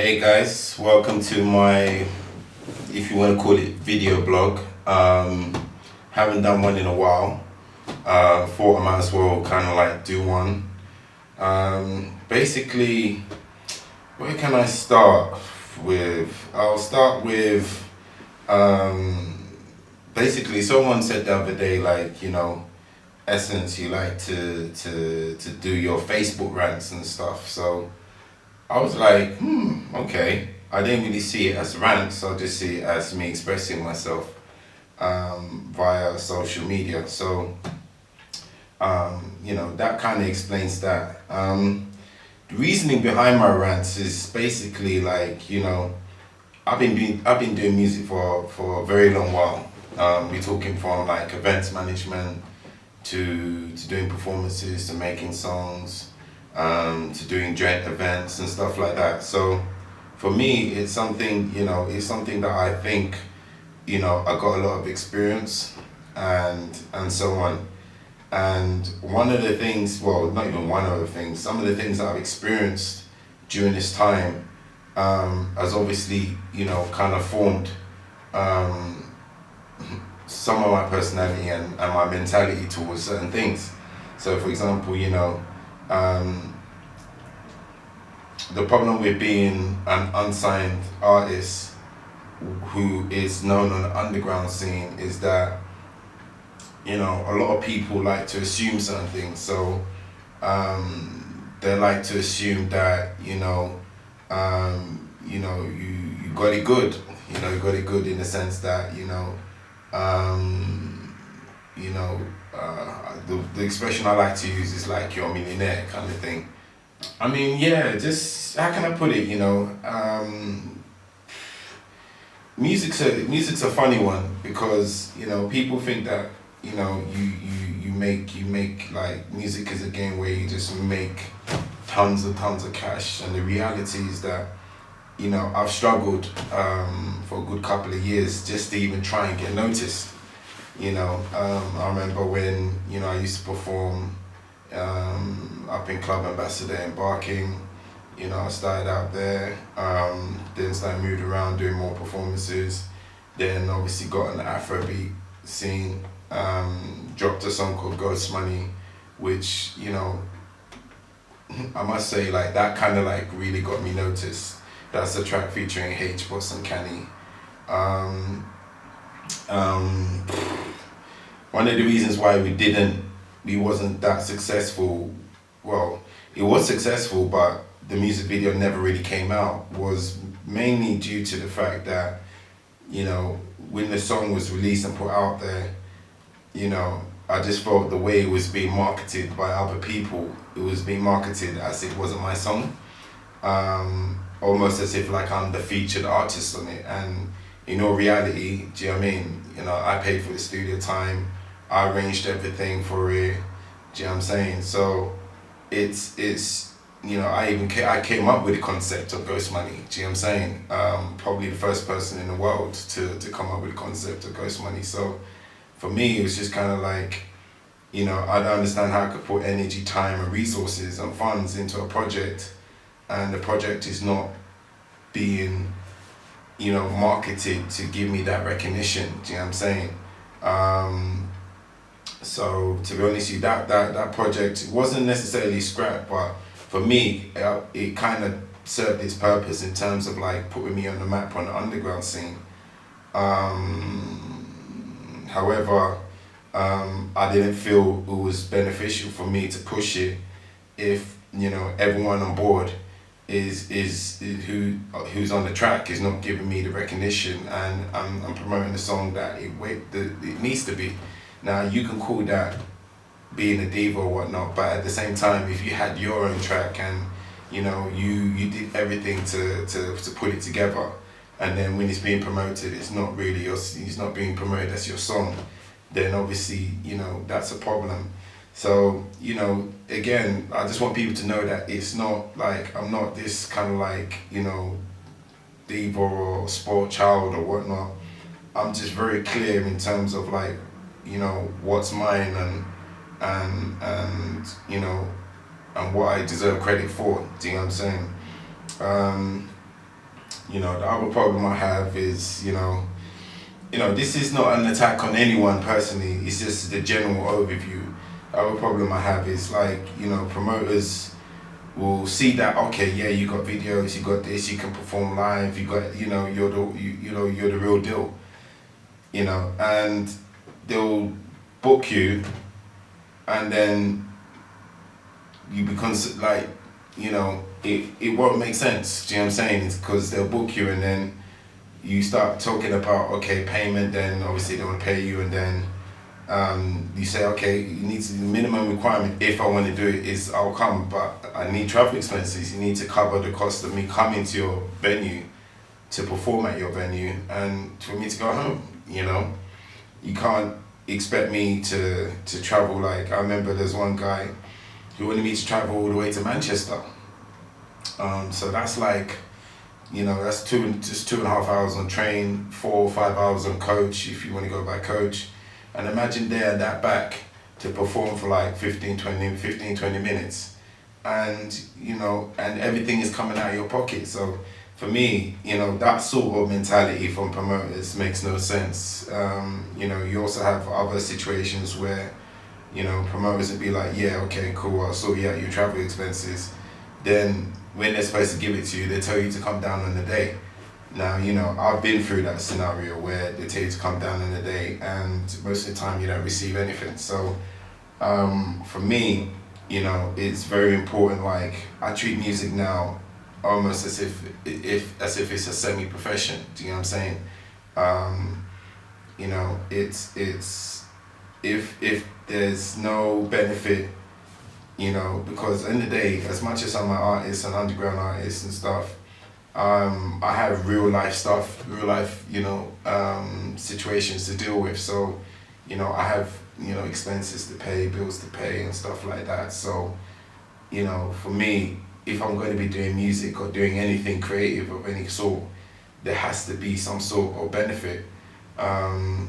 Hey guys, welcome to my, if you want to call it, video blog. Haven't done one in a while. Thought I might as well kind of like do one. Basically, where can I start with? I'll start with, basically someone said the other day, like, Essence, you like to do your Facebook rants and stuff. So I was like, okay. I didn't really see it as rants. I just see it as me expressing myself via social media. So, that kind of explains that. The reasoning behind my rants is basically like, I've been doing music for a very long while. We're talking from like events management to doing performances to making songs, to doing joint events and stuff like that. So for me, it's something that I think, I got a lot of experience and so on. And one of the things, well, not even one of the things, some of the things that I've experienced during this time has obviously, kind of formed some of my personality and my mentality towards certain things. So for example, the problem with being an unsigned artist who is known on the underground scene is that, a lot of people like to assume certain things. So they like to assume that, you got it good. You got it good in the sense that, the expression I like to use is like you're a millionaire kind of thing. I mean, yeah, just how can I put it? Music's a funny one because people think that you make like music is a game where you just make tons of cash, and the reality is that I've struggled for a good couple of years just to even try and get noticed. I remember when I used to perform up in Club Ambassador in Barking. I started out there, then started moved around doing more performances, then obviously got on the Afrobeat scene, dropped a song called Ghost Money, which, I must say like that kind of like really got me noticed. That's a track featuring H Boss and Canny. One of the reasons why we wasn't that successful, well, it was successful, but the music video never really came out, was mainly due to the fact that, when the song was released and put out there, I just felt the way it was being marketed by other people, it was being marketed as it wasn't my song. Almost as if like I'm the featured artist on it, and in all reality, do you know what I mean? I paid for the studio time, I arranged everything for it, do you know what I'm saying? So it's I came up with the concept of Ghost Money, do you know what I'm saying? Probably the first person in the world to come up with the concept of Ghost Money. So for me, it was just kind of like, I don't understand how I could put energy, time and resources and funds into a project, and the project is not being, marketed to give me that recognition, do you know what I'm saying? So to be honest with you, that project wasn't necessarily scrapped, but for me, it kind of served its purpose in terms of like putting me on the map on the underground scene. However, I didn't feel it was beneficial for me to push it if everyone on board is who's on the track is not giving me the recognition, and I'm promoting the song that it needs to be. Now you can call that being a diva or whatnot, but at the same time, if you had your own track and you did everything to put it together, and then when it's being promoted, it's not being promoted as your song, then obviously that's a problem. So again, I just want people to know that it's not like I'm not this kind of like diva or sport child or whatnot. I'm just very clear in terms of like what's mine and and what I deserve credit for. Do you know what I'm saying? the other problem I have is, this is not an attack on anyone personally. It's just the general overview. The other problem I have is like, promoters will see that, okay, yeah, you got videos, you got this, you can perform live, you got, you're the real deal, and they'll book you, and then you become like, it won't make sense. Do you know what I'm saying? It's because they'll book you, and then you start talking about, okay, payment, then obviously they want to pay you, and then you say, okay, the minimum requirement if I want to do it is I'll come, but I need travel expenses. You need to cover the cost of me coming to your venue to perform at your venue and for me to go home. You can't expect me to travel. Like, I remember there's one guy who wanted me to travel all the way to Manchester. So that's like, that's just 2.5 hours on train, 4 or 5 hours on coach if you want to go by coach. And imagine there and that back to perform for like 15, 20 minutes. And, and everything is coming out of your pocket. So for me, that sort of mentality from promoters makes no sense. You also have other situations where, promoters would be like, yeah, okay, cool, I'll sort you out your travel expenses. Then when they're supposed to give it to you, they tell you to come down on the day. Now, I've been through that scenario where they tell you to come down on the day, and most of the time you don't receive anything. So for me, it's very important. Like, I treat music now almost as if it's a semi-profession. Do you know what I'm saying? It's if there's no benefit, because at the end of the day, as much as I'm an artist, an underground artist and stuff, I have real life situations to deal with. So, I have, expenses to pay, bills to pay and stuff like that. So, for me, if I'm going to be doing music or doing anything creative of any sort, there has to be some sort of benefit. And,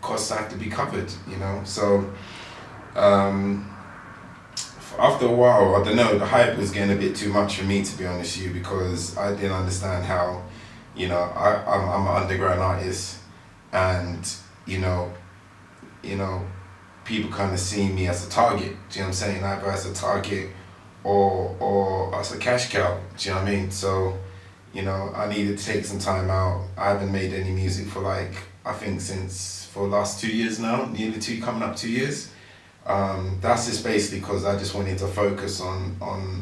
costs have to be covered, So, after a while, I don't know, the hype was getting a bit too much for me, to be honest with you, because I didn't understand how, I'm an underground artist, and, people kind of see me as a target, do you know what I'm saying? Either as a target or as a cash cow, do you know what I mean? So, I needed to take some time out. I haven't made any music for like, I think for the last 2 years now, coming up 2 years. That's just basically because I just wanted to focus on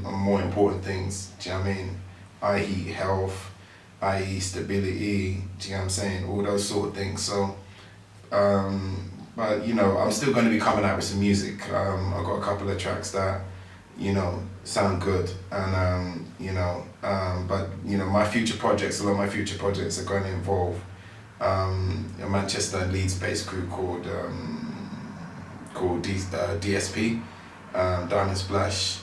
more important things, do you know what I mean? I.e. health, i.e. stability, do you know what I'm saying? All those sort of things. So, but I'm still going to be coming out with some music. I've got a couple of tracks that, sound good, and but my future projects, a lot of my future projects are going to involve a Manchester and Leeds based crew called DSP, Diamond Splash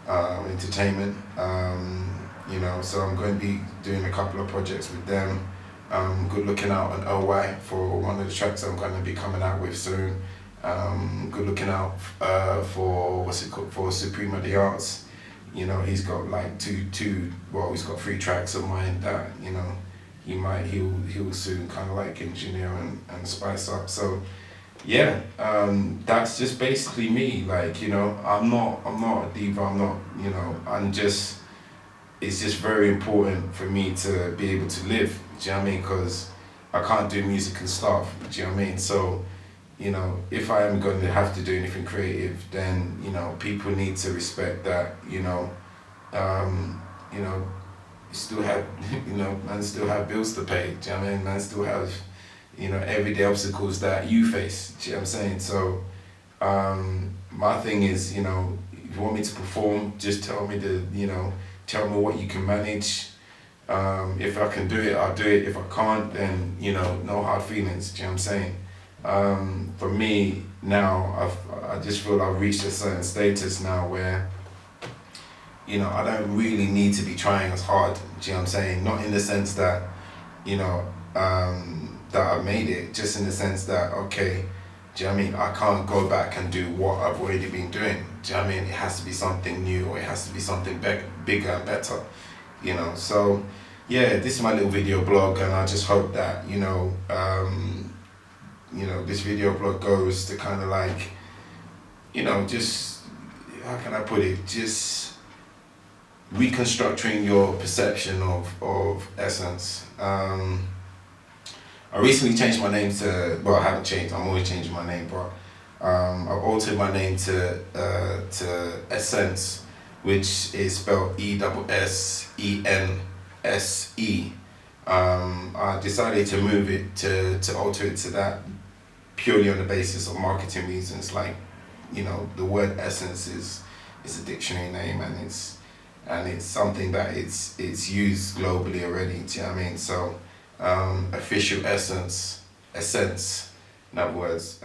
Entertainment. So I'm going to be doing a couple of projects with them. Good looking out on OY for one of the tracks I'm going to be coming out with soon. Good looking out for for Supreme of the Arts. He's got like he's got 3 tracks of mine that he'll soon kind of like engineer and spice up. So yeah, that's just basically me. Like, I'm not a diva. I'm not, it's just very important for me to be able to live. Do you know what I mean? Because I can't do music and stuff. Do you know what I mean? So, if I am going to have to do anything creative, then, people need to respect that, still have, man still have bills to pay. Do you know what I mean? Man still have, everyday obstacles that you face. Do you know what I'm saying? So, my thing is, if you want me to perform, just tell me tell me what you can manage. If I can do it, I'll do it. If I can't, then, no hard feelings. Do you know what I'm saying? For me now, I just feel I've reached a certain status now where, I don't really need to be trying as hard. Do you know what I'm saying? Not in the sense that, that I've made it, just in the sense that, okay, do you know what I mean? I can't go back and do what I've already been doing. Do you know what I mean? It has to be something new, or it has to be something bigger and better. you know. So yeah, this is my little video blog, and I just hope that this video blog goes to kind of like, just, how can I put it, just reconstructing your perception of Essence. I recently changed my name to, well, I haven't changed, I'm always changing my name, but I've altered my name to Essense, which is spelled Essense. I decided to move it, to alter it to that purely on the basis of marketing reasons. Like, the word essence is a dictionary name, and it's something that it's used globally already. Do you know what I mean? So official essence, in other words,